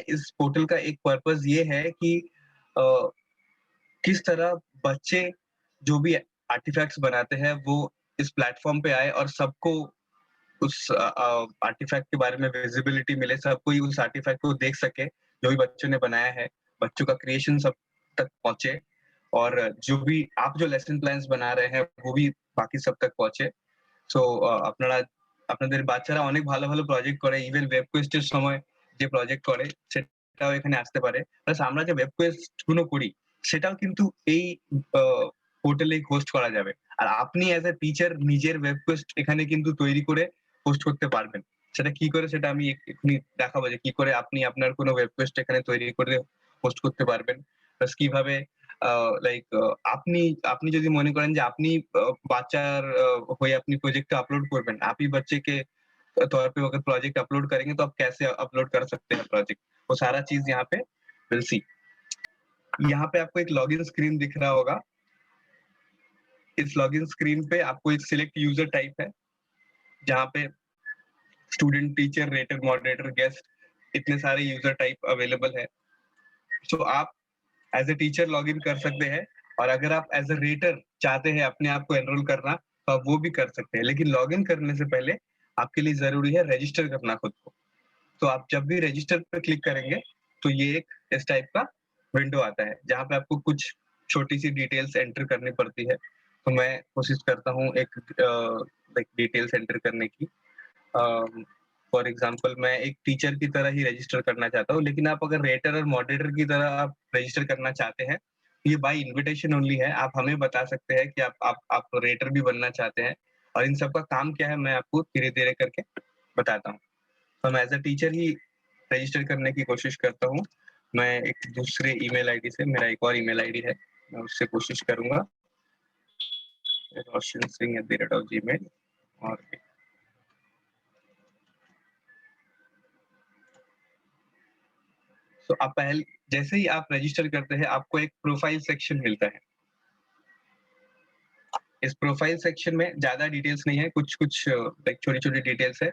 इस पोर्टल का एक पर्पस ये है कि अ, किस तरह बच्चे जो भी आर्टिफैक्ट्स बनाते हैं वो इस प्लेटफॉर्म पे आए और सबको उस आर्टिफैक्ट के बारे में विजिबिलिटी मिले, सब कोई उस आर्टिफैक्ट को देख सके, जो भी बच्चों ने बनाया है, बच्चों का क्रिएशन सब तक पहुँचे और जो भी आप जो लेसन प्लान्स बना रहे हैं, वो भी बाकी सब तक पहुँचे। সো আপনারা আপনাদের বাচ্চারা অনেক ভালো, ভালো প্রজেক্ট করে। ইভেন ওয়েব কোয়েস্টের সময় যে প্রজেক্ট করে সেটাও এখানে আসতে পারে। প্লাস আমরা যে ওয়েব কোয়েস্ট গুলো করি সেটাও কিন্তু এই আ পোর্টালেই হোস্ট করা যাবে। আর আপনি অ্যাজ আ টিচার নিজের ওয়েব কোয়েস্ট এখানে কিন্তু তৈরি করে হোস্ট করতে পারবেন। সেটা কি করে সেটা আমি এক্ষুনি দেখাবো যে কি করে আপনি আপনার কোনো ওয়েব কোয়েস্ট এখানে তৈরি করে হোস্ট করতে পারবেন। প্লাস কিভাবে আ লাইক আপনি আপনি যদি মনে করেন যে আপনি बाचार हुए अपनी प्रोजेक्ट अपलोड करबें आप ही बच्चे के तौर पे अगर प्रोजेक्ट अपलोड करेंगे तो आप कैसे अपलोड कर सकते हैं प्रोजेक्ट वो सारा चीज यहाँ पे विल सी। यहाँ पे आपको एक लॉगिन स्क्रीन दिख रहा होगा। इस लॉगिन स्क्रीन पे आपको एक सिलेक्ट यूजर टाइप है जहाँ पे student teacher rater moderator guest इतने सारे यूजर टाइप अवेलेबल है। सो आप as a teacher log in कर सकते हैं और अगर आप एज ए रेटर चाहते हैं अपने आप को एनरोल करना तो आप वो भी कर सकते हैं, लेकिन लॉग इन करने से पहले आपके लिए जरूरी है रजिस्टर करना खुद को। तो आप जब भी रजिस्टर पर क्लिक करेंगे तो ये एक इस टाइप का विंडो आता है जहाँ पे आपको कुछ छोटी सी डिटेल्स एंटर करनी पड़ती है। तो मैं कोशिश करता हूँ एक डिटेल्स एंटर करने की। फॉर एग्जाम्पल मैं एक टीचर की तरह ही रजिस्टर करना चाहता हूँ, लेकिन आप अगर रेटर और मॉडरेटर की तरह आप रजिस्टर करना चाहते हैं ये बाय इनविटेशन ओनली है। आप हमें बता सकते हैं कि आप रेटर भी बनना चाहते हैं और इन सब का काम क्या है मैं आपको धीरे धीरे करके बताता हूँ। तो मैं एज अ टीचर ही रजिस्टर करने की कोशिश करता हूँ। मैं एक दूसरे ईमेल आईडी से, मेरा एक और ईमेल आईडी है, मैं उससे कोशिश करूंगा roshansingh@gmail और तो आप पहले जैसे ही आप रजिस्टर करते हैं आपको एक प्रोफाइल सेक्शन मिलता है। इस प्रोफाइल सेक्शन में ज़्यादा डिटेल्स नहीं है, कुछ-कुछ लाइक छोटी-छोटी डिटेल्स है।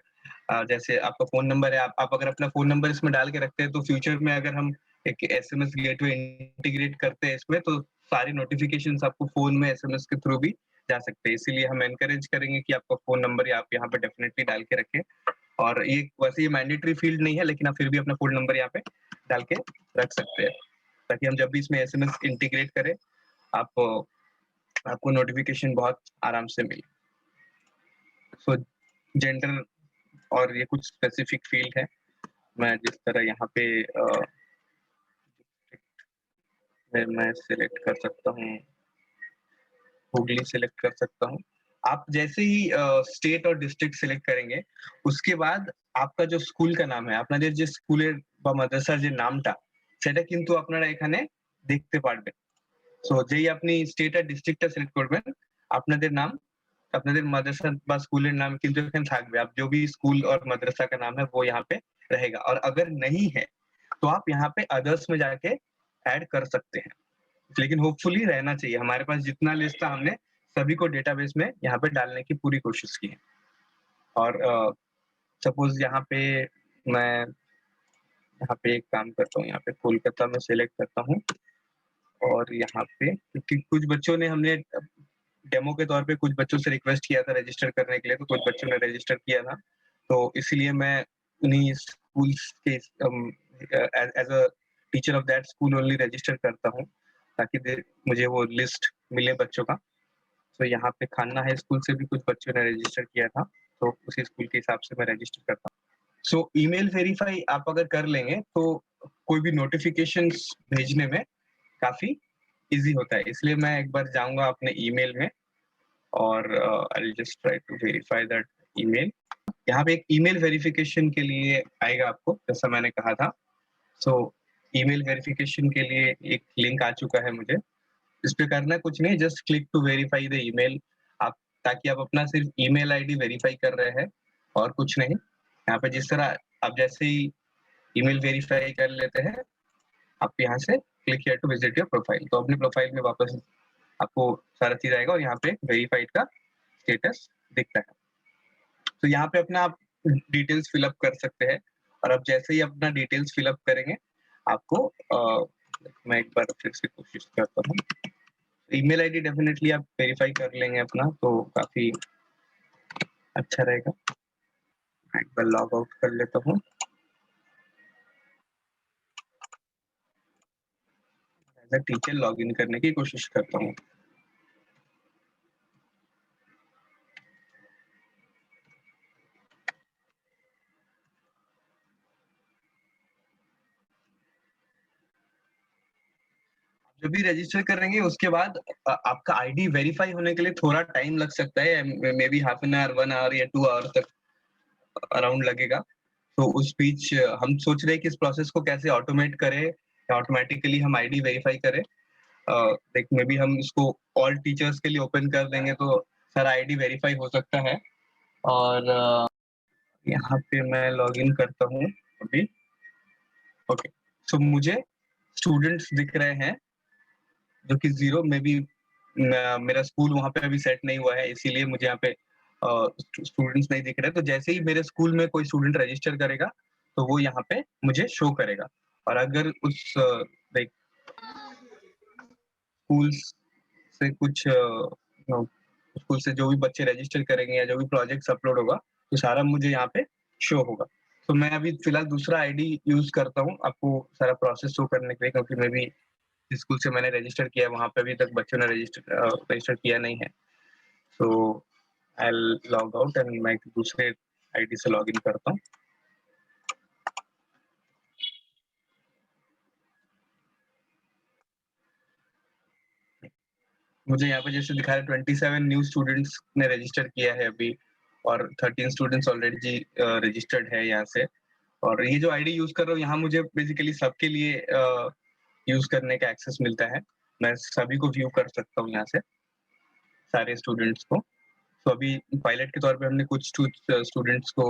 जैसे आपका फ़ोन नंबर है, आप अगर अपना फ़ोन नंबर इसमें डाल के रखते हैं तो फ्यूचर में अगर हम एक एसएमएस गेटवे इंटीग्रेट करते हैं इसमें तो सारी नोटिफ़िकेशंस आपको फ़ोन में एसएमएस के थ्रू भी जा सकते हैं। इसीलिए हम एनकरेज करेंगे कि आपका फ़ोन नंबर आप यहाँ पे डेफिनिटली डाल के रखें। और ये वैसे ये मैंडेटरी फील्ड नहीं है, लेकिन आप फिर भी अपना फ़ोन नंबर यहाँ पे डाल के रख सकते हैं, ताकि हम जब भी इसमें एसएमएस इंटीग्रेट करें आप आपको नोटिफिकेशन बहुत आराम से मिले। सो जेंडर और ये कुछ स्पेसिफिक फील्ड है। मैं जिस तरह यहाँ पे मैं सिलेक्ट कर सकता हूँ, हुगली सिलेक्ट कर सकता हूँ। आप जैसे ही स्टेट और डिस्ट्रिक्ट सिलेक्ट करेंगे, उसके बाद आपका जो স্কুল का नाम है, আপনাদের যে স্কুলের বা মাদ্রাসার যে নামটা, সেটা কিন্তু আপনারা এখানে দেখতে পারবেন। সো যেই আপনি স্টেট আর ডিস্ট্রিক্টটা সিলেক্ট করবেন, আপনাদের नाम আপনাদের মাদ্রাসা বা স্কুলের नाम কিন্তু এখানে থাকবে। आप जो भी स्कूल और मदरसा का नाम है वो यहाँ पे रहेगा और अगर नहीं है तो आप यहाँ पे अदर्स में जाके ऐड कर सकते हैं, लेकिन होपफुली रहना चाहिए। हमारे पास जितना लिस्ट था हमने सभी को डेटाबेस में यहाँ पे डालने की पूरी कोशिश की है। और सपोज यहाँ पे मैं यहाँ पे एक काम करता हूँ, यहाँ पे कोलकाता में सिलेक्ट करता हूँ और यहाँ पे क्योंकि कुछ बच्चों ने हमने डेमो के तौर पे कुछ बच्चों से रिक्वेस्ट किया था रजिस्टर करने के लिए, तो कुछ बच्चों ने रजिस्टर किया था। तो इसीलिए मैं उन्हीं स्कूल्स के as a teacher of that school only register करता हूँ, ताकि मुझे वो लिस्ट मिले बच्चों का। तो यहाँ पे खन्ना हाई स्कूल से भी कुछ बच्चों ने रजिस्टर किया था, तो उसी स्कूल के हिसाब से मैं रजिस्टर करता हूँ। सो ईमेल वेरीफाई आप अगर कर लेंगे, तो कोई भी नोटिफ़िकेशंस भेजने में काफ़ी ईज़ी होता है। इसलिए मैं एक बार जाऊँगा अपने ईमेल में और I will just try to verify that email. यहाँ पे एक ईमेल वेरिफिकेशन के लिए आएगा आपको, जैसा मैंने कहा था। सो ईमेल वेरिफिकेशन के लिए एक लिंक आ चुका है मुझे। इस पे करना कुछ नहीं, just click to verify the email. आप ताकि आप अपना सिर्फ ईमेल आईडी वेरीफाई कर रहे हैं और कुछ नहीं। यहाँ पे जिस तरह आप जैसे ही ईमेल वेरीफाई कर लेते हैं, आप यहाँ से click here to visit your profile. तो अपने प्रोफाइल में वापस आपको सारा चीज़ आएगा और यहाँ पे वेरीफाइड का स्टेटस दिखता है। तो यहाँ पे अपना आप डिटेल्स फिल अप कर सकते हैं और आप जैसे ही अपना डिटेल्स फिल अप करेंगे, आपको मैं एक बार फिर से कोशिश करता हूँ। ईमेल आईडी डेफिनिटली आप वेरीफाई कर लेंगे अपना, तो काफ़ी अच्छा रहेगा। मैं एक बार लॉग आउट कर लेता हूँ। एज़ अ टीचर लॉगिन करने की कोशिश करता हूँ। जब भी रजिस्टर करेंगे उसके बाद आपका आईडी वेरीफाई होने के लिए थोड़ा टाइम लग सकता है, maybe half an hour, 1 hour या 2 आवर तक अराउंड लगेगा। तो उस बीच हम सोच रहे हैं कि इस प्रोसेस को कैसे ऑटोमेट करें या ऑटोमेटिकली हम आईडी वेरीफाई करें। लाइक मे बी हम इसको ऑल टीचर्स के लिए ओपन कर देंगे तो सारा आईडी वेरीफाई हो सकता है। और यहाँ पे मैं लॉगिन करता हूँ अभी। ओके, सो मुझे स्टूडेंट्स दिख रहे हैं जो कि 0 में भी मेरा स्कूल वहाँ पे अभी सेट नहीं हुआ है, इसीलिए मुझे यहाँ पे स्टूडेंट्स नहीं दिख रहे। तो जैसे ही मेरे स्कूल में कोई स्टूडेंट रजिस्टर करेगा, तो वो यहाँ पे मुझे शो करेगा। और अगर उस लाइक स्कूल्स से कुछ स्कूल से जो भी बच्चे रजिस्टर करेंगे या जो भी प्रोजेक्ट्स अपलोड होगा, तो सारा मुझे यहाँ पे शो होगा। तो मैं अभी फिलहाल दूसरा आईडी यूज़ करता हूँ आपको सारा प्रोसेस शो करने के लिए, क्योंकि मैं भी जिस स्कूल से मैंने रजिस्टर किया है, वहाँ पे अभी तक बच्चों ने रजिस्टर किया नहीं है। So I will log out and मैं एक दूसरे आईडी से लॉगिन करता हूँ। मुझे यहाँ पे जैसे दिखा रहा है 27 न्यू स्टूडेंट्स ने रजिस्टर किया है अभी, और 13 स्टूडेंट्स ऑलरेडी रजिस्टर्ड है यहाँ से। और ये जो आईडी यूज़ कर रहा हूँ, यहाँ मुझे बेसिकली सबके लिए यूज़ करने का एक्सेस मिलता है। मैं सभी को व्यू कर सकता हूँ यहाँ से, सारे स्टूडेंट्स को। तो अभी पायलट के तौर पे हमने कुछ स्टूडेंट्स को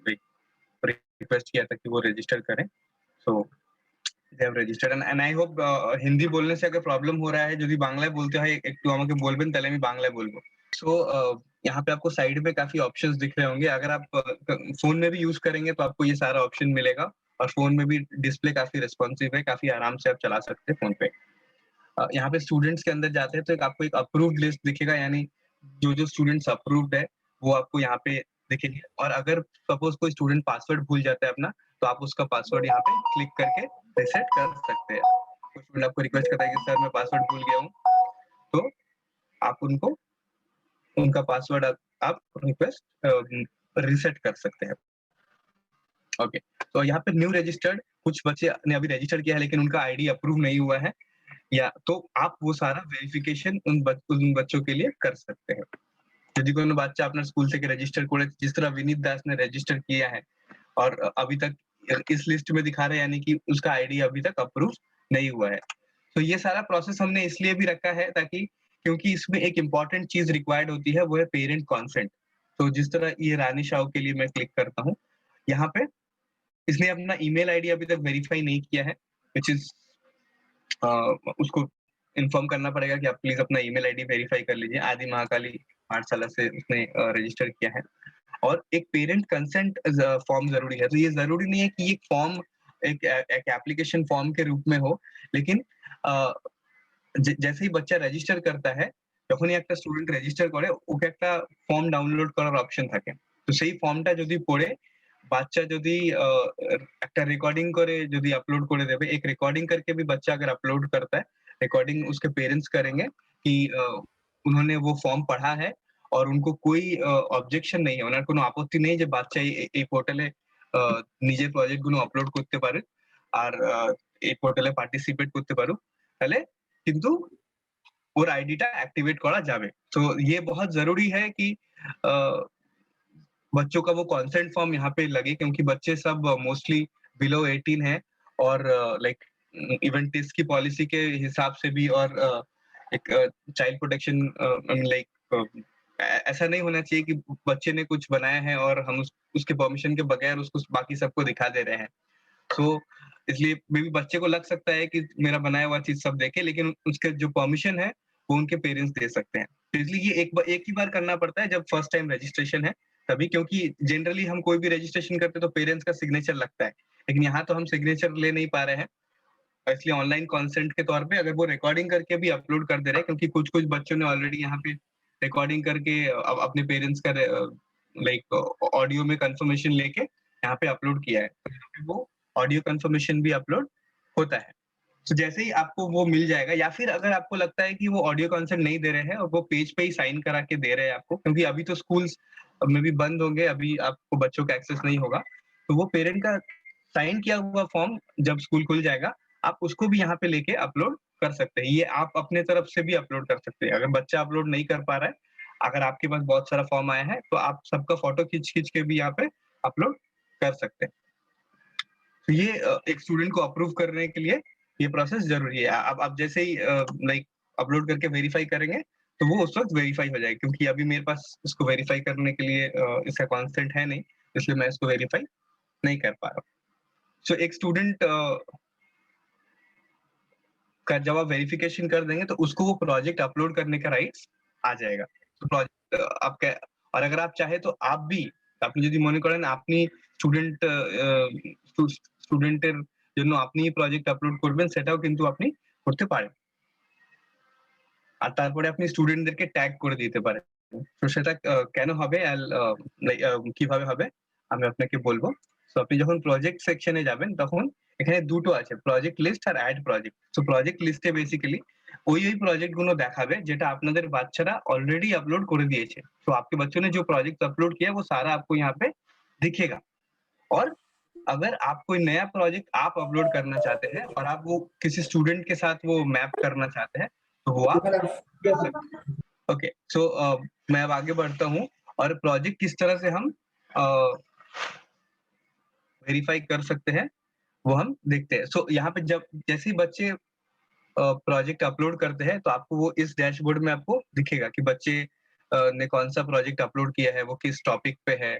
रिक्वेस्ट किया था कि वो रजिस्टर करें। So they have registered and I hope Hindi बोलने से अगर प्रॉब्लम हो रहा है, যদি বাংলায় বলতে হয় একটু আমাকে বলবেন, তাহলে আমি বাংলায় বলবো। सो यहाँ पे आपको साइड में काफ़ी ऑप्शंस दिख रहे होंगे। अगर आप फ़ोन में भी यूज़ करेंगे तो आपको ये सारा ऑप्शन मिलेगा, और फ़ोन में भी डिस्प्ले काफ़ी रिस्पॉन्सिव है, काफ़ी आराम से आप चला सकते हैं फ़ोन पे। यहाँ पे स्टूडेंट्स के अंदर जाते हैं तो आपको एक अप्रूव्ड लिस्ट दिखेगा, यानी जो स्टूडेंट्स अप्रूव्ड है वो आपको यहाँ पे दिखेंगे। और अगर सपोज कोई स्टूडेंट पासवर्ड भूल जाता है अपना, तो आप उसका पासवर्ड यहाँ पे क्लिक करके रीसेट कर सकते हैं। कोई स्टूडेंट आपको रिक्वेस्ट करता है कि सर मैं पासवर्ड भूल गया हूँ, तो आप उनको उनका पासवर्ड आप रिक्वेस्ट रीसेट कर सकते हैं। ओके, तो यहाँ पे न्यू रजिस्टर्ड कुछ बच्चे ने अभी रजिस्टर किया है लेकिन उनका आईडी अप्रूव नहीं हुआ है, या तो आप वो सारा वेरिफिकेशन उन बच्चों के लिए कर सकते हैं। যদি কোনো বাচ্চা আপনার স্কুল থেকে रजिस्टर করে, जिस तरह विनीत दास ने रजिस्टर किया है और अभी तक इस लिस्ट में दिखा रहे हैं, यानी कि उसका आईडी अभी तक अप्रूव नहीं हुआ है। तो ये सारा प्रोसेस हमने इसलिए भी रखा है ताकि, क्योंकि इसमें एक इम्पोर्टेंट चीज रिक्वायर्ड होती है, वो है पेरेंट कॉन्सेंट। तो जिस तरह ये रानी शाह के लिए मैं क्लिक करता हूँ, यहाँ पे इसने अपना ईमेल आईडी अभी तक वेरीफाई नहीं किया है, विच इज उसको इन्फॉर्म करना पड़ेगा कि आप प्लीज अपना ईमेल आईडी वेरीफाई कर लीजिए। आदि महाकाली पाठशाला से उसने रजिस्टर किया है। और एक पेरेंट कंसेंट फॉर्म जरूरी है। तो ये जरूरी नहीं है कि ये फॉर्म एक एप्लीकेशन फॉर्म के रूप में हो, लेकिन जैसे ही बच्चा रजिस्टर करता है, যখনই একটা স্টুডেন্ট রেজিস্টার করে, ওকে একটা ফর্ম ডাউনলোড করার অপশন থাকে। তো সেই ফর্মটা যদি পড়ে বাচ্चा যদি একটা रिकॉर्डिंग करे, যদি अपलोड করে देवे, एक रिकॉर्डिंग करके भी बच्चा अगर अपलोड करता है, रिकॉर्डिंग उसके पेरेंट्स करेंगे कि उन्होंने वो फॉर्म पढ़ा है और उनको कोई অবজেকশন নেই, ওনার কোনো আপত্তি নেই যে বাচ্চা এই পোর্টালে নিজের প্রজেক্ট গুলো আপলোড করতে পারে আর এই পোর্টালে পার্টিসিপেট করতে পারুক, তাহলে কিন্তু ওর आईडीটা एक्टिवेट करा जावे। तो ये बहुत जरूरी है कि अ, बच्चों का वो कंसेंट फॉर्म यहाँ पे लगे, क्योंकि बच्चे सब मोस्टली बिलो 18 हैं, और लाइक इवन टिस की पॉलिसी के हिसाब से भी, और एक चाइल्ड प्रोटेक्शन लाइक ऐसा नहीं होना चाहिए कि बच्चे ने कुछ बनाया है और हम उसके परमिशन के बगैर उसको बाकी सबको दिखा दे रहे हैं। तो इसलिए मे बी बच्चे को लग सकता है कि मेरा बनाया हुआ चीज सब देखे, लेकिन उसके जो परमिशन है वो उनके पेरेंट्स दे सकते हैं। तो इसलिए ये एक ही बार करना पड़ता है जब फर्स्ट टाइम रजिस्ट्रेशन है, तभी, क्योंकि जनरली हम कोई भी रजिस्ट्रेशन करते तो पेरेंट्स का सिग्नेचर लगता है, लेकिन यहाँ तो हम सिग्नेचर ले नहीं पा रहे हैं, इसलिए ऑनलाइन कंसेंट के तौर पे अगर वो रिकॉर्डिंग करके भी अपलोड कर दे रहे हैं, क्योंकि कुछ-कुछ बच्चों ने ऑलरेडी यहाँ पे रिकॉर्डिंग करके अपने पेरेंट्स का लाइक ऑडियो में कंफर्मेशन लेके यहाँ पे अपलोड किया है, तो यहाँ पे वो ऑडियो कंफर्मेशन भी अपलोड होता है। तो जैसे ही आपको वो मिल जाएगा, या फिर अगर आपको लगता है कि वो ऑडियो कंसेंट नहीं दे रहे हैं और वो पेज पे ही साइन करा के दे रहे हैं आपको, क्योंकि अभी तो स्कूल्स में भी बंद होंगे, अभी आपको बच्चों का एक्सेस नहीं होगा, तो वो पेरेंट का साइन किया हुआ फॉर्म जब स्कूल खुल जाएगा, आप उसको भी यहाँ पे लेके अपलोड कर सकते हैं। ये आप अपने तरफ से भी अपलोड कर सकते हैं। अगर बच्चा अपलोड नहीं कर पा रहा है, अगर आपके पास बहुत सारा फॉर्म आया है, तो आप सबका फोटो खींच-खींच के भी यहाँ पे अपलोड कर सकते हैं। तो ये एक स्टूडेंट को अप्रूव करने के लिए ये प्रोसेस ज़रूरी है। अब आप जैसे ही लाइक अपलोड करके वेरीफाई करेंगे, तो वो उस वक़्त वेरीफाई हो जाएगी, क्योंकि अभी मेरे पास इसको वेरीफाई करने के लिए इसका कंसेंट है नहीं, इसलिए मैं इसको वेरीफाई नहीं कर पा रहा हूँ। सो एक स्टूडेंट का जब आप वेरिफिकेशन कर देंगे, तो उसको वो प्रोजेक्ट अपलोड करने का राइट्स आ जाएगा। तो प्रोजेक्ट आपका, और अगर आप चाहे तो आप भी, আপনি যদি মনে করেন আপনি স্টুডেন্টের জন্য আপনি প্রজেক্ট আপলোড করবেন, সেটাও কিন্তু আপনি করতে পারেন। আর তারপরে আপনি স্টুডেন্টদেরকে ট্যাগ করে দিতে পারেন। তো সেটা কেন হবে কিভাবে হবে আমি আপনাকে বলব। সো আপনি যখন প্রজেক্ট সেকশনে যাবেন, তখন এখানে দুটো আছে, প্রজেক্ট লিস্ট আর এড প্রজেক্ট। সো প্রজেক্ট লিস্টে বেসিক্যালি ওই প্রজেক্ট गुलो দেখাবে যেটা আপনাদের বাচ্চারা ऑलरेडी अपलोड করে দিয়েছে। तो आपके बच्चों ने जो प्रोजेक्ट अपलोड किया है वो सारा आपको यहाँ पे दिखेगा। और अगर आप कोई नया प्रोजेक्ट आप अपलोड करना चाहते हैं और आप वो किसी स्टूडेंट के साथ वो मैप करना चाहते हैं, तो वो आप कर सकते हैं। ओके, सो मैं अब आगे बढ़ता हूँ और प्रोजेक्ट किस तरह से हम वेरीफाई कर सकते हैं, वो हम देखते हैं। सो यहाँ पे जब जैसे ही बच्चे प्रोजेक्ट अपलोड करते हैं, तो आपको वो इस डैशबोर्ड में आपको दिखेगा कि बच्चे ने कौन-सा प्रोजेक्ट अपलोड किया है, वो किस टॉपिक पे है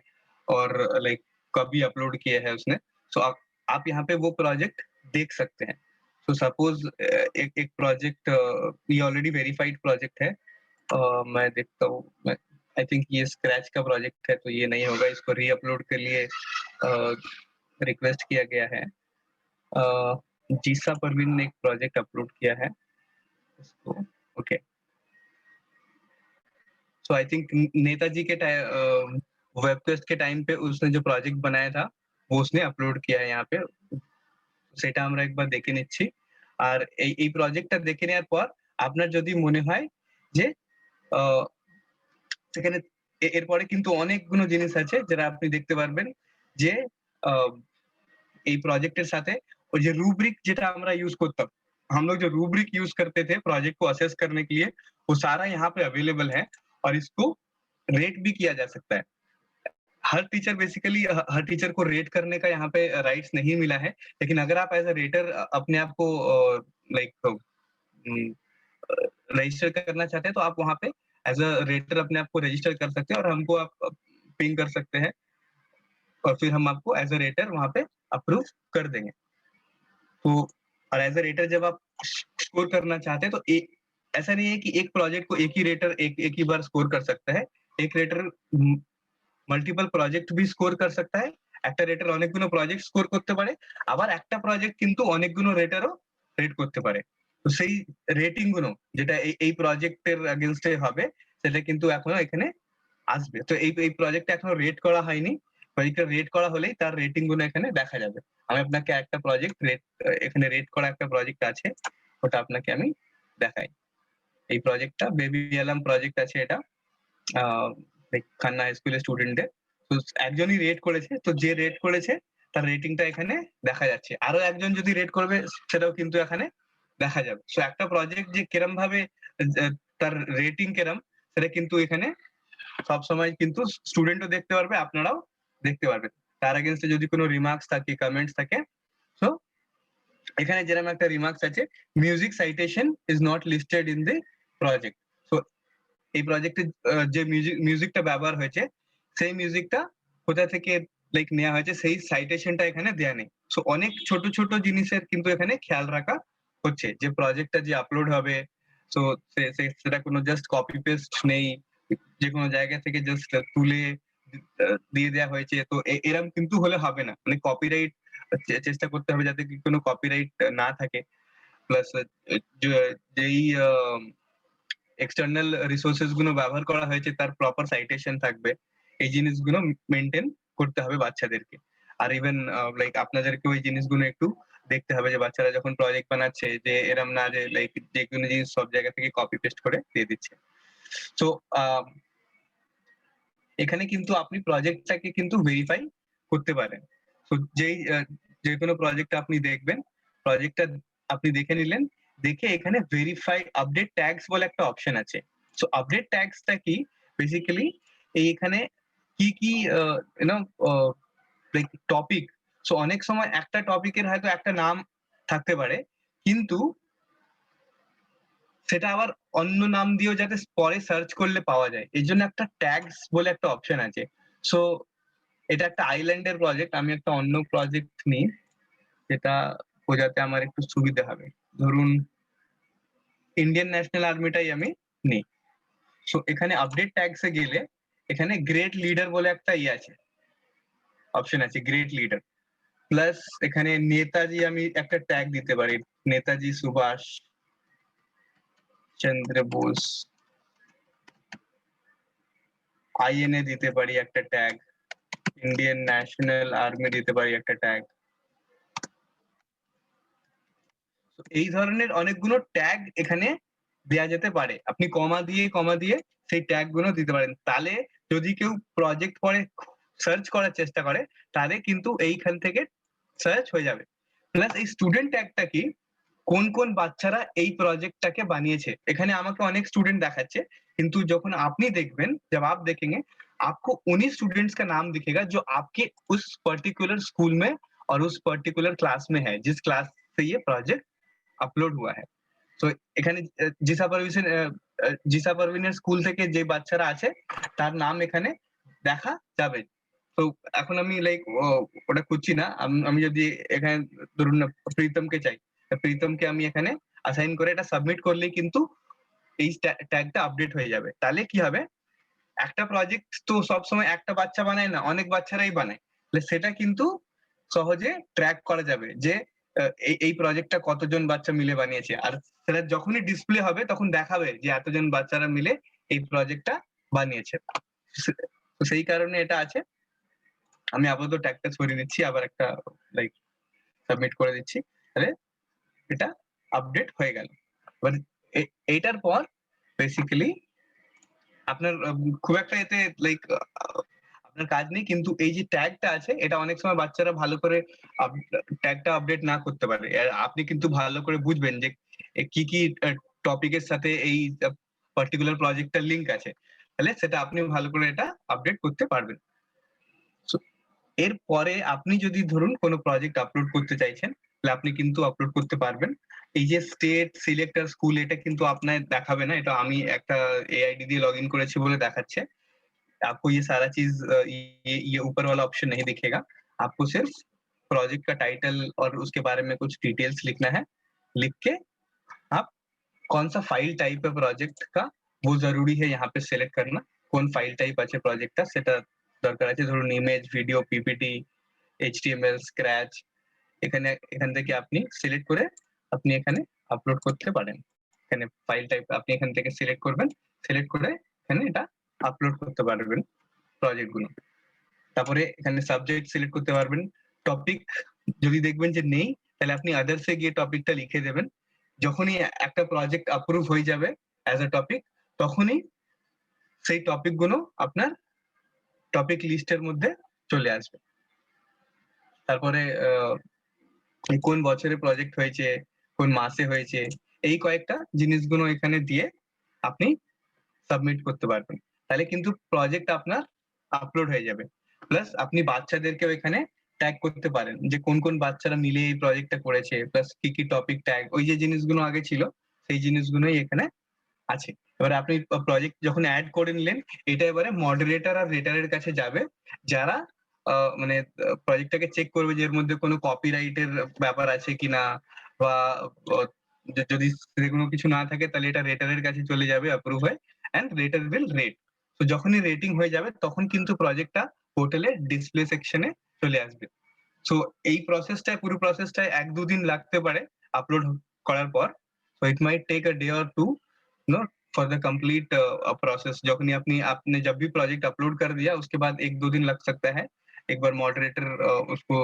और लाइक कभी अपलोड किया है उसने। सो आप यहाँ पे वो प्रोजेक्ट देख सकते हैं। सो सपोज़ एक एक प्रोजेक्ट ये ऑलरेडी वेरिफाइड प्रोजेक्ट है। मैं देखता हूँ, मैं आई थिंक ये स्क्रैच का प्रोजेक्ट है, तो ये नहीं होगा, इसको री-अपलोड के लिए रिक्वेस्ट किया गया है। जीसा परवीन ने एक प्रोजेक्ट अपलोड किया है इसको। Okay, so I think Netaji के वेबक्वेस्ट के टाइम पे उसने जो प्रोजेक्ट बनाया था, वो उसने अपलोड किया है यहाँ पे। সেটা আমরা একবার দেখে নিচ্ছি। আর এই প্রজেক্টটা দেখে নেওয়ার পর আপনার যদি মনে হয় যে আ সেখানে এরপরে কিন্তু অনেকগুলো জিনিস আছে যেটা আপনি দেখতে পারবেন যে আ এই प्रोजेक्ट साथे और जो रूब्रिक जेटा हमरा यूज़ करता, हम लोग जो रूब्रिक यूज़ करते थे प्रोजेक्ट को असेस करने के लिए, वो सारा यहाँ पे अवेलेबल है और इसको रेट भी किया जा सकता है। हर टीचर बेसिकली हर टीचर को रेट करने का यहाँ पे राइट्स नहीं मिला है, लेकिन अगर आप एज़ अ रेटर अपने आप को लाइक रजिस्टर करना चाहते हैं, तो आप वहाँ पे एज़ अ रेटर अपने आप को रजिस्टर कर सकते हैं और हमको आप पिंग कर सकते हैं और फिर हम आपको एज़ अ रेटर वहाँ पे अप्रूव कर देंगे। तो और एज़ अ रेटर जब आप स्कोर करना चाहते हैं, तो एक ऐसा नहीं है कि एक प्रोजेक्ट को एक ही रेटर एक ही बार स्कोर कर सकता है। एक रेटर মাল্টিপল প্রজেক্ট বি স্কোর কর सकता है। একটা রেটার অনেকগুলো প্রজেক্ট স্কোর করতে পারে। আবার একটা প্রজেক্ট কিন্তু অনেকগুলো রেটারও রেট করতে পারে। তো সেই রেটিং গুলো যেটা এই প্রজেক্টের এগেইনস্ট এ হবে, সেটা কিন্তু এখনো এখানে আসবে। তো এই প্রজেক্টটা এখনো রেট করা হয়নি। প্রজেক্টটা রেট করা হলেই তার রেটিং গুলো এখানে দেখা যাবে। আমি আপনাকে একটা প্রজেক্ট এখানে রেট করা একটা প্রজেক্ট আছে। ওটা আপনাকে আমি দেখাই। এই প্রজেক্টটা বেবি অ্যালার্ম প্রজেক্ট আছে এটা। আ খান্না হাই স্কুলের স্টুডেন্টদের। তো একজনই রেট করেছে। তো যে রেট করেছে তার রেটিংটা এখানে দেখা যাচ্ছে। আরো একজন যদি রেট করবে, সেটাও কিন্তু এখানে দেখা যাবে। সো একটা প্রজেক্ট যে কিরমভাবে যে তার রেটিং কিরম, সেটা কিন্তু এখানে সবসময় কিন্তু স্টুডেন্টও দেখতে পারবে, আপনারাও দেখতে পারবেন। তার এগেইনস্ট এ যদি কোনো রিমার্কস থাকে, কমেন্টস থাকে, সো এখানে যেরকম একটা রিমার্কস আছে, music citation is not listed in the project. So এই প্রজেক্টে যে মিউজিকটা ব্যবহার হয়েছে, সেই মিউজিকটা কোথা থেকে লাইক নেয়া হয়েছে, সেই সাইটেশনটা এখানে দেয়া নেই। সো অনেক ছোট, ছোট জিনিসের কিন্তু এখানে খেয়াল রাখা হচ্ছে। যে প্রজেক্টটা যে আপলোড হবে, সো সেটা কোনো জাস্ট কপি পেস্ট নেই। যেকোনো জায়গা থেকে জাস্ট তুলে দিয়ে দেয়া হয়েছে। তো এরম কিন্তু হলে হবে না। মানে কপিরাইট চেষ্টা করতে হবে যাতে কোনো কপিরাইট না থাকে। প্লাস যে যেই এক্সটার্নাল রিসোর্সেস গুলো ব্যবহার করা হয়েছে তার প্রপার সাইটেশন থাকবে। এই জিনিসগুলো মেইনটেইন করতে হবে বাচ্চাদেরকে। আর ইভেন লাইক আপনাদেরকেও এই জিনিসগুলো একটু দেখতে হবে যে বাচ্চারা যখন প্রজেক্ট বানাচ্ছে যে এরম না যে লাইক যেকোনো জিনিস সব জায়গা থেকে কপি পেস্ট করে দিয়ে দিচ্ছে। সো আ এখানে কিন্তু আপনি প্রজেক্টটাকে কিন্তু ভেরিফাই করতে পারেন। তো যেকোনো প্রজেক্ট আপনি দেখবেন, প্রজেক্টটা আপনি দেখে নিলেন, দেখে এখানে ভেরিফাই আপডেট ট্যাগস বলে একটা অপশন আছে। সো আপডেট ট্যাগসটা কি? বেসিক্যালি এইখানে কি you know a like topic. So অনেক সময় একটা টপিকের হয়তো একটা নাম থাকতে পারে। কিন্তু সেটা আবার অন্য নাম দিয়েও যাতে পরে সার্চ করলে পাওয়া যায়। এজন্য একটা ট্যাগস বলে একটা অপশন আছে। সো এটা একটা আইল্যান্ডের প্রজেক্ট। আমি একটা অন্য প্রজেক্ট নিই, যেটা বোঝাতে আমার একটু সুবিধা হবে। ধরুন ইন্ডিয়ান ন্যাশনাল আর্মিটাই আমি নিই। সো এখানে আপডেট ট্যাগস এ গেলে এখানে গ্রেট লিডার বলে একটা আছে, অপশন আছে গ্রেট লিডার। প্লাস এখানে নেতাজি আমি একটা ট্যাগ দিতে পারি। নেতাজি সুভাষ চন্দ্র বোস আইএনএ দিতে পারি একটা ট্যাগ। ইন্ডিয়ান ন্যাশনাল আর্মি দিতে পারি একটা ট্যাগ। এই ধরনের অনেকগুলো ট্যাগ এখানে দেয়া যেতে পারে। আপনি কমা দিয়ে সেই ট্যাগ গুলো দিতে পারেন। তাহলে যদি কেউ প্রজেক্ট পরে সার্চ করার চেষ্টা করে, তাহলে কিন্তু এইখান থেকে সার্চ হয়ে যাবে। প্লাস এই স্টুডেন্ট ট্যাগটা কি? কোন বাচ্চারা এই প্রজেক্টটাকে বানিয়েছে। এখানে আমাকে অনেক স্টুडेंट দেখাচ্ছে। কিন্তু যখন আপনি দেখবেন, जब आप देखेंगे, आपको उन्हीं स्टूडेंट्स का नाम दिखेगा जो आपके उस पर्टिकुलर स्कूल में और उस पर्टिकुलर क्लास में है, जिस क्लास से ये प्रोजेक्ट আপলোড হুয়া হ্যায়। তো এখানে জিসা পারভিনের স্কুল থেকে যে বাচ্চারা আছে তার নাম এখানে দেখা যাবে। তো এখন আমি লাইক ওটা খুঁজছি না। আমি যদি এখানে ধরুন না প্রীতমকে চাই। প্রীতমকে আমি এখানে অ্যাসাইন করে এটা সাবমিট করলেই কিন্তু এই ট্যাগটা আপডেট হয়ে যাবে। তাহলে কি হবে? একটা প্রজেক্ট তো সবসময় একটা বাচ্চা বানায় না, অনেক বাচ্চারাই বানায়। তাহলে সেটা কিন্তু সহজে ট্র্যাক করা যাবে যে এই প্রজেক্টটা কতজন বাচ্চা মিলে বানিয়েছে। আর সেটা যখনই ডিসপ্লে হবে তখন দেখাবে যে এতজন বাচ্চারা মিলে এই প্রজেক্টটা বানিয়েছে। তো সেই কারণে এটা আছে। আমি আপাতত ট্যাগটা সরিয়ে দিচ্ছি। আবার একটা লাইক সাবমিট করে দিচ্ছি। তাহলে এটা আপডেট হয়ে গেল। এবার এইটার পর বেসিক্যালি আপনার খুব একটা এতে লাইক আপনার কাজ নেই। কিন্তু এই যে ট্যাগটা আছে এটা অনেক সময় বাচ্চারা ভালো করে আপ ট্যাগটা আপডেট না করতে পারে। আপনি কিন্তু ভালো করে বুঝবেন যে কি টপিকের সাথে এই পার্টিকুলার প্রজেক্টটার লিংক আছে। তাহলে সেটা আপনি ভালো করে এটা আপডেট করতে পারবেন। সো এরপরে আপনি যদি ধরুন কোন প্রজেক্ট আপলোড করতে চাইছেন, তাহলে আপনি কিন্তু আপলোড করতে পারবেন। এই যে স্টেট, সিলেক্ট আর স্কুল এটা কিন্তু আপনার দেখাবে না। এটা আমি একটা এআইডি দিয়ে লগইন করেছি বলে দেখাচ্ছে। आपको ये सारा चीज़ ये ऊपर वाला ऑप्शन नहीं दिखेगा। आपको सिर्फ प्रोजेक्ट का टाइटल और उसके बारे में कुछ डिटेल्स लिखना है। लिख के आप कौन-सा फाइल टाइप है প্রজেক্টটা वो ज़रूरी है यहाँ पे সিলেক্ট करना। কোন ফাইল টাইপ আছে প্রজেক্টটা সেটা দরকার আছে। ধরুন image, video, PPT, HTML, scratch এখান থেকে আপনি সিলেক্ট করে আপনি এখানে আপলোড করতে পারেন। এখানে ফাইল টাইপ আপনি এখান থেকে সিলেক্ট করবেন। সিলেক্ট করে এখানে এটা আপলোড করতে পারবেন প্রজেক্ট গুলো। তারপরে এখানে সাবজেক্ট সিলেক্ট করতে পারবেন। টপিক যদি দেখবেন যে নেই, তাহলে আপনি আদার্স এ গিয়ে টপিকটা লিখে দেবেন। যখনই একটা প্রজেক্ট অ্যাপ্রুভ হয়ে যাবে অ্যাজ আ টপিক, তখনই সেই টপিক গুলো আপনার টপিক লিস্টের মধ্যে চলে আসবে। তারপরে কোন বছরে প্রজেক্ট হয়েছে, কোন মাসে হয়েছে, এই কয়েকটা জিনিসগুলো এখানে দিয়ে আপনি সাবমিট করতে পারবেন। তাহলে কিন্তু প্রজেক্ট আপনার আপলোড হয়ে যাবে। প্লাস আপনি বাচ্চাদেরকেও এখানে ট্যাগ করতে পারেন যে কোন বাচ্চারা মিলে এই প্রজেক্টটা করেছে। প্লাস কি টপিক ট্যাগ ওই যে জিনিসগুলো আগে ছিল সেই জিনিসগুলোই এখানে আছে। এবারে আপনি প্রজেক্ট যখন এড করে নিলেন, এটা এবারে মডারেটর আর রেটারের কাছে যাবে। যারা মানে প্রজেক্টটাকে চেক করবে যে এর মধ্যে কোনো কপিরাইট এর ব্যাপার আছে কিনা বা অ যদি সেরকম কিছু না থাকে তাহলে এটা রেটারের কাছে চলে যাবে অ্যাপ্রুভ হয়ে অ্যান্ড রেটার উইল রেট। তো যখনই রেটিং হয়ে যাবে তখন কিন্তু প্রজেক্টটা পোর্টালের ডিসপ্লে সেকশনে চলে আসবে। সো এই পুরো প্রসেসটায় ১-২ দিন লাগতে পারে আপলোড করার পর। So it might take a day or 2 no for the complete process. जखनी आपने जब भी प्रोजेक्ट अपलोड कर दिया उसके बाद 1-2 दिन लग सकता है। एक बार मॉडरेटर उसको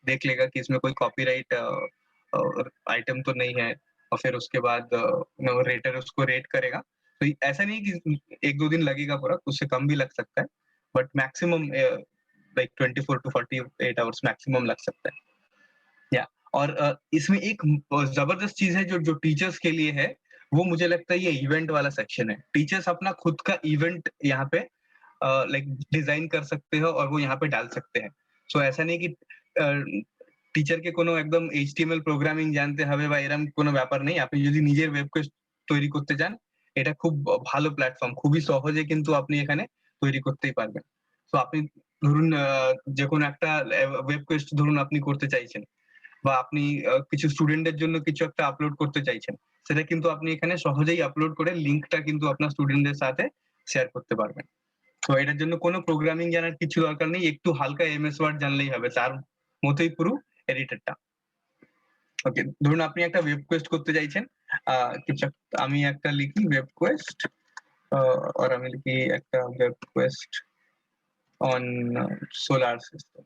देख लेगा कि इसमें कोई कॉपीराइट आइटम तो नहीं है और फिर उसके बाद रेटर उसको रेट करेगा। तो ऐसा नहीं कि 1-2 दिन लगेगा पूरा, उससे कम भी लग सकता है। But maximum like 24 to 48 hours maximum लग सकता है। या और इसमें एक जबरदस्त चीज है जो जो टीचर्स के लिए है, वो मुझे लगता है ये इवेंट वाला सेक्शन है। टीचर्स अपना खुद का इवेंट यहाँ पे लाइक डिजाइन कर सकते हो और वो यहाँ पे डाल सकते हैं। सो ऐसा नहीं कि টিচারকে কোনো একদম এইচটিএমএল প্রোগ্রামিং জানতে হবে বা এরকম কোনো ব্যাপার নেই। আপনি যদি নিজের ওয়েব পেজ তৈরি করতে চান, এটা খুব ভালো প্ল্যাটফর্ম। খুবই সহজে কিন্তু আপনি এখানে তৈরি করতেই পারবেন। তো আপনি ধরুন যেকোনো একটা ওয়েব পেজ ধরুন আপনি করতে চাইছেন বা আপনি কিছু স্টুডেন্টদের জন্য কিছু একটা আপলোড করতে চাইছেন, সেটা কিন্তু আপনি এখানে সহজেই আপলোড করে লিঙ্কটা কিন্তু আপনার স্টুডেন্টদের সাথে শেয়ার করতে পারবেন। তো এটার জন্য কোনো প্রোগ্রামিং জানার কিছু দরকার নেই। একটু হালকা এমএস ওয়ার্ড জানলেই হবে। তার মতোই পুরো এডিটরটা। ওকে, ধরুন আপনি একটা ওয়েব কোয়েস্ট করতে চাইছেন। আমি একটা লিখি ওয়েব কোয়েস্ট আর আমি লিখি একটা web Quest on solar system.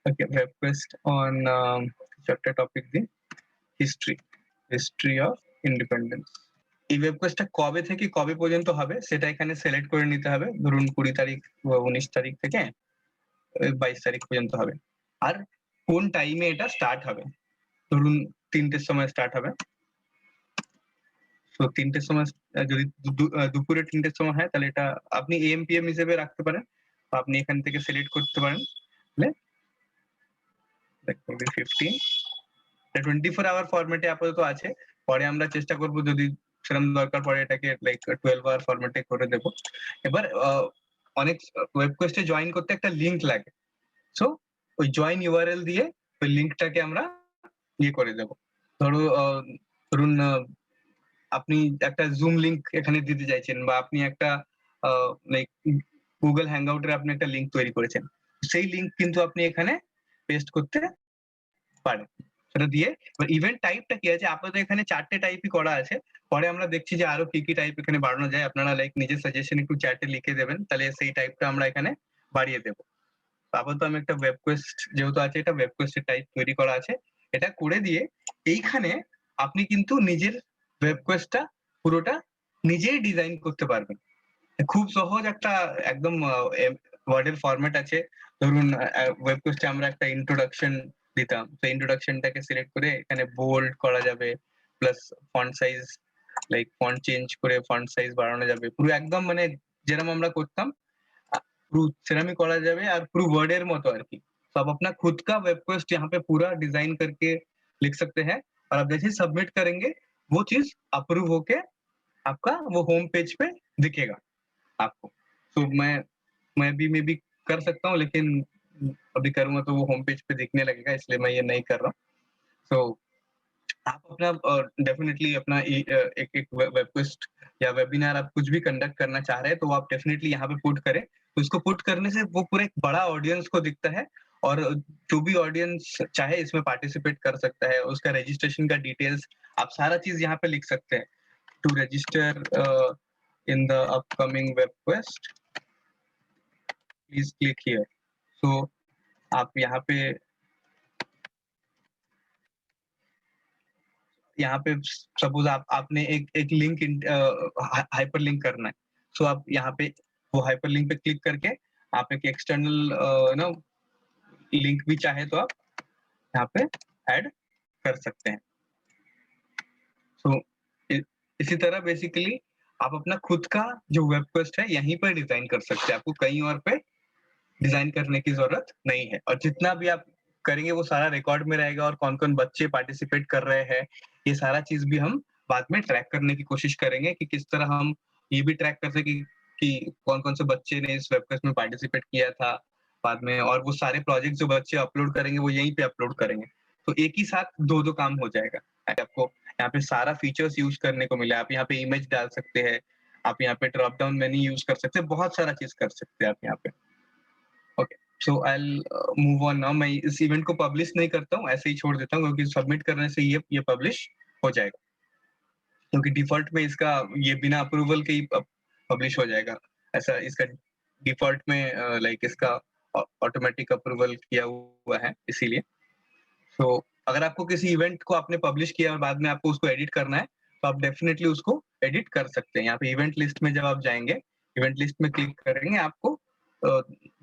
Okay, web Quest on একটা টপিক দিই, হিস্ট্রি অফ ইন্ডিপেন্ডেন্স। এই ওয়েব কোয়েস্টটা কবে থেকে কবে পর্যন্ত হবে সেটা এখানে সিলেক্ট করে নিতে হবে। ধরুন 20 তারিখ বা 19 তারিখ থেকে 22 তারিখ পর্যন্ত হবে। আর কোন টাইমে এটা স্টার্ট হবে, ধরুন 3টের সময় স্টার্ট হবে। তো 3টের সময় যদি দুপুরে 3টের সময় হয় তাহলে এটা আপনি এএম পিএম হিসেবে রাখতে পারেন। আপনি এখান থেকে সিলেক্ট করতে পারেন। তাহলে 15 24 আওয়ার ফরম্যাটে আপাতত আছে। পরে আমরা চেষ্টা করব যদি সেরকম দরকার পড়ে এটাকে লাইক 12 আওয়ার ফরম্যাটে করে দেব। এবার অনেক ওয়েব কোয়েস্টে জয়েন করতে একটা লিংক লাগে। সো ওই জয়েন ইউআরএল দিয়ে ওই লিংকটাকে আমরা করে দেব। ধরুন আপনি একটা জুম লিংক এখানে দিতে চাইছেন বা আপনি একটা লাইক গুগল হ্যাংআউট এর আপনি একটা লিংক তৈরি করেছেন। সেই লিংক কিন্তু আপনি এখানে পেস্ট করতে পারেন। সেটা দিয়ে ইভেন্ট টাইপটা কি আছে, আপাতত এখানে 4টে টাইপই করা আছে। পরে আমরা দেখছি যে আরো কি টাইপ এখানে বাড়ানো যায়। আপনারা লাইক নিজের সাজেশন একটু চ্যাটে লিখে দেবেন, তাহলে সেই টাইপটা আমরা এখানে বাড়িয়ে দেব। আপাতত আমি একটা ওয়েব কোয়েস্ট যেহেতু আছে, এটা ওয়েব কোয়েস্টের টাইপ তৈরি করা আছে। এটা করে দিয়ে এইখানে আপনি কিন্তু নিজের ওয়েব কোয়েস্টটা পুরোটা নিজেই ডিজাইন করতে পারবেন। খুব সহজ একটা একদম ওয়ার্ডের ফরম্যাট আছে। ধরুন ওয়েব কোয়েস্টে আমরা একটা ইন্ট্রোডাকশন দিতাম। তো ইন্ট্রোডাকশনটাকে সিলেক্ট করে এখানে বোল্ড করা যাবে, plus font size like font change করে ফন্ট সাইজ বাড়ানো যাবে। পুরো একদম মানে যেরকম আমরা করতাম पुरु सेरामी करा जावे और पुरु वर्डेर मतो आरकी। तो आप अपना खुद का वेब पेज यहाँ पे पूरा डिजाइन करके लिख सकते हैं और आप जैसे सबमिट करेंगे वो चीज अप्रूव होके आपका वो होम पेज पे दिखेगा आपको। तो मैं भी मे बी कर सकता हूँ, लेकिन अभी करूँगा तो वो होम पेज पे दिखने लगेगा, इसलिए मैं ये नहीं कर रहा हूँ। तो आप अपना डेफिनिटली अपना एक वेब क्वेस्ट या वेबिनार आप कुछ भी कंडक्ट करना चाह रहे हैं तो आप डेफिनिटली यहाँ पे पुट करें। तो इसको पुट करने से वो पूरा एक बड़ा ऑडियंस को दिखता है और जो भी ऑडियंस चाहे इसमें पार्टिसिपेट कर सकता है। उसका रजिस्ट्रेशन का डिटेल्स आप सारा चीज यहाँ पे लिख सकते हैं। To register in the upcoming web quest please click here. So आप यहाँ पे सपोज आपने एक लिंक हाइपर लिंक करना है। सो आप यहाँ पे वो हाइपर लिंक पे क्लिक करके आप एक एक्सटर्नल नो लिंक भी चाहे तो आप यहाँ पे ऐड कर सकते हैं। सो इसी तरह बेसिकली आप अपना खुद का जो वेब क्वेस्ट है यहीं पर डिजाइन कर सकते हैं। आपको कहीं और पे डिजाइन करने की जरूरत नहीं है और जितना भी आप करेंगे वो सारा रिकॉर्ड में रहेगा और कौन-कौन बच्चे पार्टिसिपेट कर रहे हैं, ये सारा चीज भी हम बाद में ट्रैक करने की कोशिश करेंगे कि किस तरह हम ये भी ट्रैक कर सके कि कौन-कौन से बच्चे ने इस वेब क्वेस्ट में पार्टिसिपेट किया था बाद में, और वो सारे प्रोजेक्ट जो बच्चे अपलोड करेंगे वो यहीं पे अपलोड करेंगे। तो एक ही साथ 2-2 काम हो जाएगा। आपको यहाँ पे सारा फीचर्स यूज करने को मिला। आप यहाँ पे इमेज डाल सकते हैं, आप यहाँ पे ड्रॉप डाउन मेन्यू यूज कर सकते हैं, बहुत सारा चीज कर सकते हैं आप यहाँ पे। Okay, so I will move on now. मैं इस इवेंट को पब्लिश नहीं करता हूँ, ऐसे ही छोड़ देता हूँ क्योंकि सबमिट करने से ये पब्लिश हो जाएगा, क्योंकि डिफॉल्ट में इसका ये बिना अप्रूवल के ही पब्लिश हो जाएगा। ऐसा इसका डिफॉल्ट में लाइक इसका ऑटोमेटिक अप्रूवल किया हुआ है, इसीलिए। तो अगर आपको किसी इवेंट को आपने पब्लिश किया और बाद में आपको उसको एडिट करना है, तो आप डेफिनेटली उसको एडिट कर सकते हैं। यहाँ पे इवेंट लिस्ट में जब आप जाएंगे, इवेंट लिस्ट में क्लिक करेंगे, आपको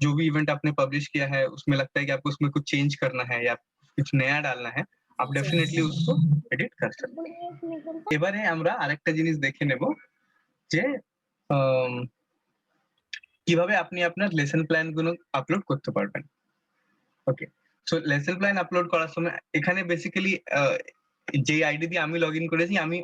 जो भी इवेंट आपने पब्लिश किया है उसमें लगता है कि आपको उसमें कुछ चेंज करना है या कुछ नया डालना है, आप डेफिनेटली उसको एडिट कर सकते हैं। এবারে আমরা আরেকটা জিনিস দেখে নেব যে কিভাবে আপনি আপনার লেসন প্ল্যান গুলো আপলোড করতে পারবেন। ওকে, সো লেসন প্ল্যান আপলোড করার সময় এখানে বেসিক্যালি যে আইডি দিয়ে আমি লগ ইন করেছি, আমি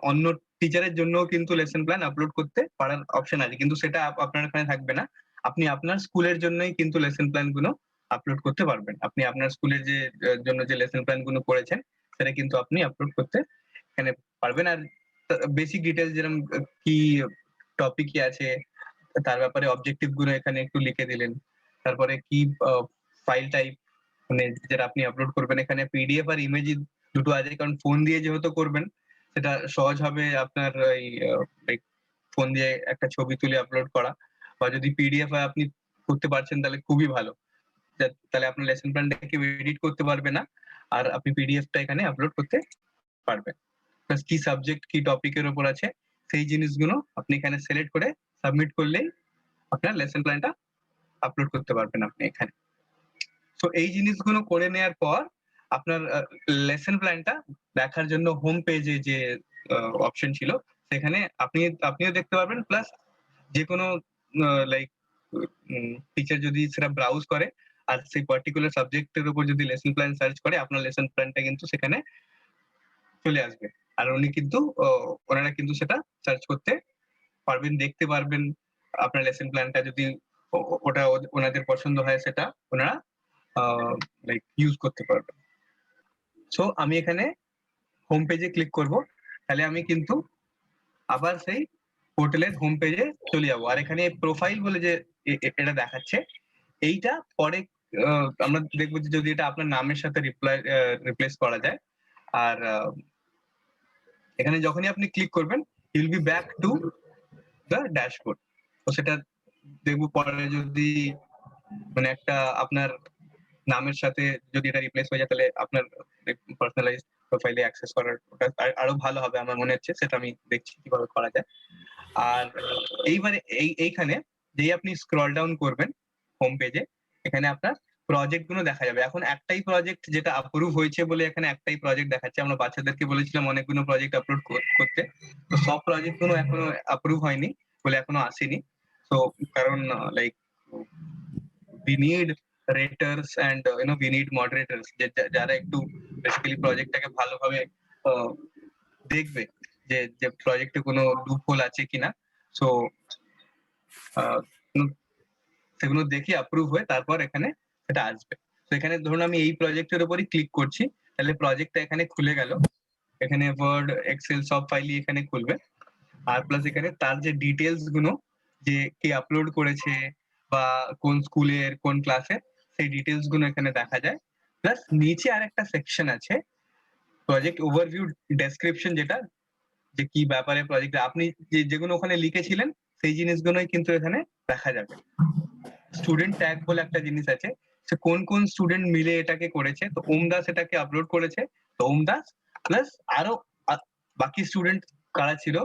অন্য টিচারের জন্য কিন্তু লেসন প্ল্যান আপলোড করতে পারার অপশন আছে, কিন্তু সেটা আপনার এখানে থাকবে না। আপনি আপনার স্কুলের জন্যই কিন্তু লেসন প্ল্যান গুলো আপলোড করতে পারবেন। আপনি আপনার স্কুলের যে জন্য যে লেসন প্ল্যান গুলো করেছেন সেটা কিন্তু আপনি আপলোড করতে এখানে পারবেন। আর বেসিক ডিটেলস যেরকম কি টপিক কি আছে তার ব্যাপারে অবজেক্টিভ গুলো এখানে একটু লিখে দিলেন। তারপরে কি ফাইল টাইপ মানে যেটা আপনি আপলোড করবেন, এখানে পিডিএফ আর ইমেজ দুটো আছে, কারণ ফোন দিয়ে যেহেতু করবেন সেটা সহজ হবে আপনার এই ফোন দিয়ে একটা ছবি তুলে আপলোড করা, বা যদি পিডিএফ হয় আপনি করতে পারছেন তাহলে খুবই ভালো। তাহলে আপনার লেসন প্ল্যানটা কেউ এডিট করতে পারবে না, আর আপনি পিডিএফটা এখানে আপলোড করতে পারবেন। প্লাস কি সাবজেক্ট কি টপিকের উপর আছে সেই জিনিসগুলো আপনি এখানে সিলেক্ট করে সাবমিট করলেই আপনার লেসন প্ল্যানটা আপলোড করতে পারবেন আপনি এখানে। তো এই জিনিসগুলো করে নেওয়ার পর আপনার লেসন প্ল্যানটা দেখার জন্য হোম পেজে যে অপশন ছিল সেখানে আপনিও দেখতে পারবেন, প্লাস যে কোনো লাইক টিচার যদি সেটা ব্রাউজ করে আর সেই পার্টিকুলার সাবজেক্টের উপর যদি লেসন প্ল্যান সার্চ করে, আপনার লেসন প্ল্যানটা কিন্তু সেখানে চলে আসবে। আর উনি কিন্তু ওনারা কিন্তু সেটা সার্চ করতে পারবেন, দেখতে পারবেন। আপনার লেসন প্ল্যানটা যদি ওটা ওনাদের পছন্দ হয় সেটা ওনারা লাইক ইউজ করতে পারবেন। সো আমি এখানে হোম পেজে ক্লিক করব, তাহলে আমি কিন্তু আবার সেই পোর্টালের হোম পেজে চলে যাবো। আর এখানে প্রোফাইল বলে যে এটা দেখাচ্ছে, এইটা পরে আমরা দেখবো যে যদি এটা আপনার নামের সাথে রিপ্লেস করা যায়। আর এখানে যখনই আপনি ক্লিক করবেন you'll be back to the dashboard. তো সেটা দেখবো পরে যদি মানে একটা আপনার নামের সাথে যদি এটা রিপ্লেস হয়ে যায় তাহলে আপনার পার্সোনালাইজ প্রোফাইলে অ্যাক্সেস করার ওটা আরো ভালো হবে আমার মনে হচ্ছে, সেটা আমি দেখছি কিভাবে করা যায়। আর এইবারে এইখানে যেই আপনি স্ক্রল ডাউন করবেন হোম পেজে, এখানে আপনার প্রজেক্ট গুলো দেখা যাবে। এখন একটাই প্রজেক্ট যেটা অ্যাপ্রুভ হয়েছে বলে এখানে একটাই প্রজেক্ট দেখাচ্ছে। আমরা বাচ্চাদেরকে বলেছিলাম অনেকগুলো প্রজেক্ট আপলোড করতে, তো সব প্রজেক্ট গুলো এখনো অ্যাপ্রুভ হয়নি বলে এখনো আসেনি। তো কারণ like we need raters and we need moderators যারা একটু বেসিক্যালি প্রজেক্টটাকে ভালোভাবে দেখবে যে যে প্রজেক্টে কোনো লুপ হোল আছে কিনা। সো সেগুলো দেখে অ্যাপ্রুভ হয়ে তারপর এখানে এটা আসবে। তো এখানে ধরুন আমি এই প্রজেক্টের উপরই ক্লিক করছি, তাহলে প্রজেক্টটা এখানে খুলে গেল। এখানে ওয়ার্ড এক্সেল সব ফাইলই এখানে খুলবে। আর প্লাস এখানে তার যে ডিটেলস গুলো যে কে আপলোড করেছে বা কোন স্কুলের কোন ক্লাসের সেই ডিটেলস গুলো এখানে দেখা যায়। প্লাস নিচে আরেকটা সেকশন আছে প্রজেক্ট ওভারভিউ ডেসক্রিপশন, যেটা যে কি ব্যাপারে প্রজেক্ট আপনি যেগুলো ওখানে লিখেছিলেন সেই জিনিসগুলোই কিন্তু এখানে দেখা যাবে। স্টুডেন্ট ট্যাগ বলে একটা জিনিস আছে, সে কোন কোন স্টুডেন্ট মিলে এটাকে করেছে। তো ওম দাস এটাকে আপলোড করেছে, তো ওম দাস প্লাস আরো বাকি স্টুডেন্ট কারা ছিল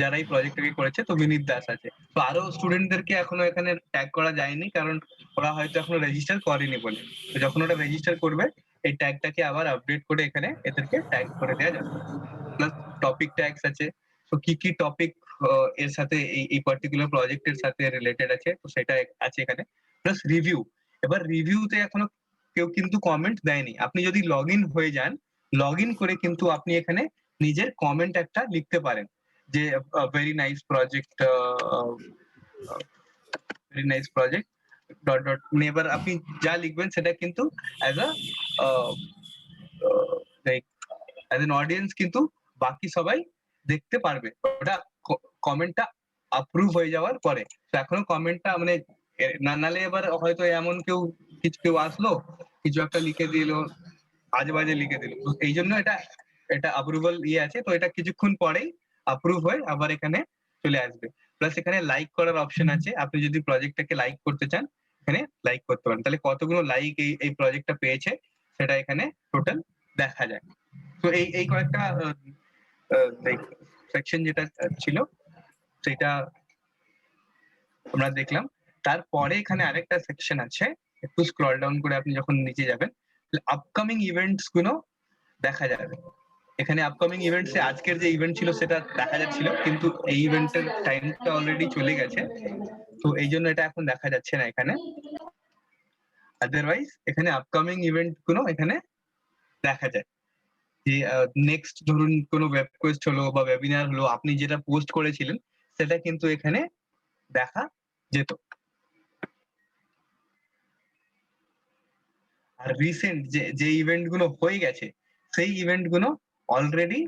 যারা এই প্রজেক্টটাকে করেছে, তো বিনীত দাস আছে। তো আরো স্টুডেন্টদেরকে এখনো এখানে ট্যাগ করা যায়নি, কারণ ওরা হয়তো এখনো রেজিস্টার করেনি বলে। তো যখন ওটা রেজিস্টার করবে এই ট্যাগটাকে আবার আপডেট করে এখানে এদেরকে ট্যাগ করে দেওয়া যাবে। প্লাস টপিক ট্যাগস আছে, তো কি কি টপিক এর সাথে এই পার্টিকুলার প্রজেক্টের সাথে রিলেটেড আছে, তো সেটা আছে এখানে। প্লাস রিভিউ, এবার রিভিউতে এখনো কেউ কিন্তু কমেন্ট দেয়নি। আপনি যদি লগ ইন হয়ে যান, লগ ইন করে কিন্তু আপনি এখানে নিজের কমেন্ট একটা লিখতে পারেন যে very nice project, very nice project dot dot. এবার আপনি যা লিখবেন সেটা কিন্তু as a like as an audience কিন্তু বাকি সবাই দেখতে পারবে। ওটা কমেন্টটা অ্যাপ্রুভ হয়ে যাওয়ার পরে। তো এখনো কমেন্টটা মানে নালে এবার হয়তো এমন কেউ আসলো, কিছু একটা লিখে দিল, আজে-বাজে লিখে দিল। তো এইজন্য এটা অ্যাপ্রুভাল আছে। তো এটা কিছুক্ষণ পরেই অ্যাপ্রুভ হয়ে আবার এখানে চলে আসবে। প্লাস এখানে লাইক করার অপশন আছে। আপনি যদি প্রজেক্টটাকে লাইক করতে চান, এখানে লাইক করতে পারেন। তাহলে কতগুলো লাইক এই প্রজেক্টটা পেয়েছে সেটা এখানে টোটাল দেখা যায়। তো এই কয়েকটা লাইক সেকশন যেটা ছিল সেটা আমরা দেখলাম। তারপরে এখানে আরেকটা সেকশন আছে। একটু স্ক্রল ডাউন করে আপনি যখন নিচে যাবেন, আপকামিং ইভেন্টস গুলো দেখা যাবে। এখানে আপকামিং ইভেন্টস এ আজকের যে ইভেন্ট ছিল সেটা দেখা যাচ্ছিল, কিন্তু এই ইভেন্টের টাইমটা অলরেডি চলে গেছে। তো এইজন্য এটা এখন দেখা যাচ্ছে না এখানে। আদারওয়াইজ এখানে আপকামিং ইভেন্ট গুলো এখানে দেখা যায়। যে নেক্সট ধরুন কোনো ওয়েব কোয়েস্ট হলো বা ওয়েবিনার হলো, আপনি যেটা পোস্ট করেছিলেন সেটা কিন্তু এখানে দেখা যেত। আর রিসেন্ট যে ইভেন্ট গুলো হয়ে গেছে সেই ইভেন্ট গুলো অলরেডি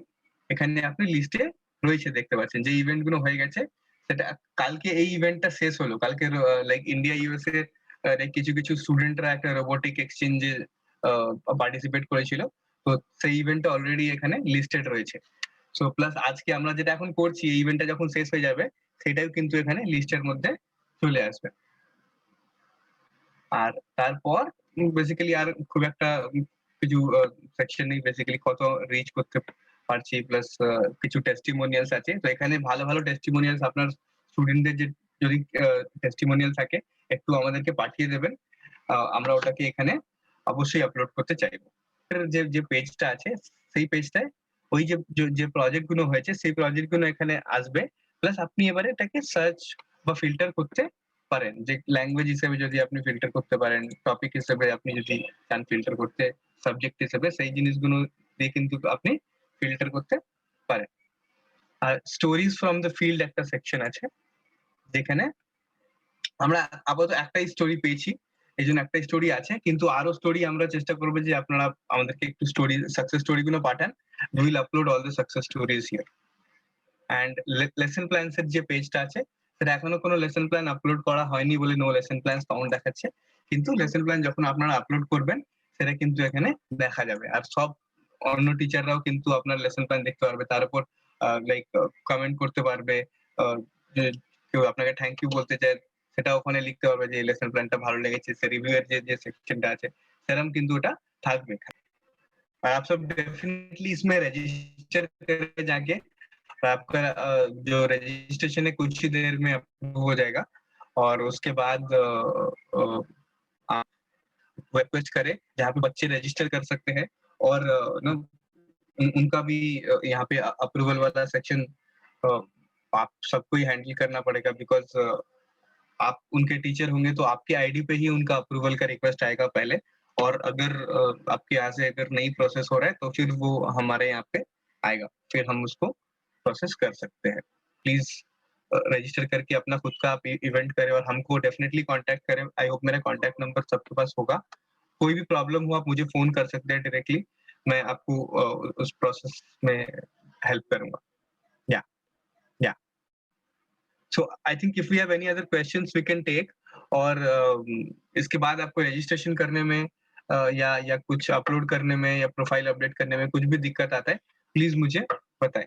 এখানে আপনি লিস্টে রয়েছে দেখতে পাচ্ছেন। যে ইভেন্ট গুলো হয়ে গেছে সেটা কালকে এই ইভেন্টটা শেষ হলো। কালকে লাইক ইন্ডিয়া ইউএসএ কিছু স্টুডেন্টরা একটা রোবোটিক এক্সচেঞ্জে পার্টিসিপেট করেছিল। তো সেই ইভেন্টটা অলরেডি এখানে লিস্টেড রয়েছে। সো প্লাস আজকে আমরা যেটা এখন করছি, এই ইভেন্টটা যখন শেষ হয়ে যাবে সেটাও কিন্তু এখানে লিস্টের মধ্যে চলে আসবে। আর তারপর বেসিক্যালি আর খুব একটা কিছু সেকশন নেই। বেসিক্যালি কত রিচ করতে পারছি, প্লাস কিছু টেস্টিমোনিয়ালস আছে। তো এখানে ভালো ভালো টেস্টিমোনিয়ালস আপনার স্টুডেন্টদের যদি টেস্টিমোনিয়াল থাকে একটু আমাদেরকে পাঠিয়ে দেবেন। আমরা ওটাকে এখানে অবশ্যই আপলোড করতে চাইবো। যে পেজটা আছে সেই পেজটায় ওই যে প্রজেক্ট গুলো হয়েছে সেই প্রজেক্ট গুলো এখানে আসবে। প্লাস আপনি এবারে এটাকে সার্চ বা ফিল্টার করতে পারেন। যে ল্যাঙ্গুয়েজ হিসেবে যদি আপনি ফিল্টার করতে পারেন, টপিক হিসেবে আপনি যদি চান ফিল্টার করতে, সাবজেক্ট হিসেবে সেই জিনিসগুলো দিয়ে কিন্তু আপনি ফিল্টার করতে পারেন। আর স্টোরিজ ফ্রম দ্য ফিল্ড একটা সেকশন আছে, যেখানে আমরা আপাতত একটাই স্টোরি পেয়েছি, এই জন্য একটাই স্টোরি আছে, কিন্তু আরো স্টোরি আমরা চেষ্টা করবো যে আপনারা আমাদেরকে একটু স্টোরি সাকসেস স্টোরি গুলো পাঠান। We will upload all the success stories here. And lesson plans এর যে পেজটা আছে সেটা এখনো কোনো লেসন প্ল্যান আপলোড করা হয়নি বলে নো লেসন প্ল্যান ফাউন্ড দেখাচ্ছে। কিন্তু লেসন প্ল্যান যখন আপনারা আপলোড করবেন সেটা কিন্তু এখানে দেখা যাবে। আর সব অন্য টিচাররাও কিন্তু আপনার লেসন প্ল্যান দেখতে পারবে, তার উপর লাইক কমেন্ট করতে পারবে। যে কেউ আপনাকে থ্যাংক ইউ বলতে চায় সেটা ওখানে লিখতে পারবে যে লেসন প্ল্যানটা ভালো লেগেছে। সে রিভিউ এর যে সেকশনটা আছে সেরকম কিন্তু ওটা থাকবে। और आप सब डेफिनेटली इसमें रजिस्टर करके जाके आपका जो रजिस्ट्रेशन है कुछ ही देर में अप्रूव हो जाएगा। और उसके बाद आप वेब पेज करें जहाँ पे बच्चे रजिस्टर कर सकते हैं। और उनका भी यहाँ पे अप्रूवल वाला सेक्शन आप सबको ही हैंडल करना पड़ेगा, बिकॉज आप उनके टीचर होंगे तो आपके आईडी पे ही उनका अप्रूवल का रिक्वेस्ट आएगा पहले। और अगर आपके यहाँ से अगर नहीं प्रोसेस हो रहा है तो फिर वो हमारे यहाँ पे आएगा, फिर हम उसको प्रोसेस कर सकते हैं। प्लीज रजिस्टर करके अपना खुद का आप इवेंट करें और हमको डेफिनेटली कांटेक्ट करें। आई होप मेरा कांटेक्ट नंबर सबके पास होगा। कोई भी प्रॉब्लम हो आप मुझे फोन कर सकते हैं डायरेक्टली, मैं आपको उस प्रोसेस में हेल्प करूंगा। Yeah yeah so I think if we have any other questions we can take. और इसके बाद आपको रजिस्ट्रेशन करने में या कुछ अपलोड करने में या प्रोफाइल अपडेट करने में कुछ भी दिक्कत आता है प्लीज मुझे बताएं।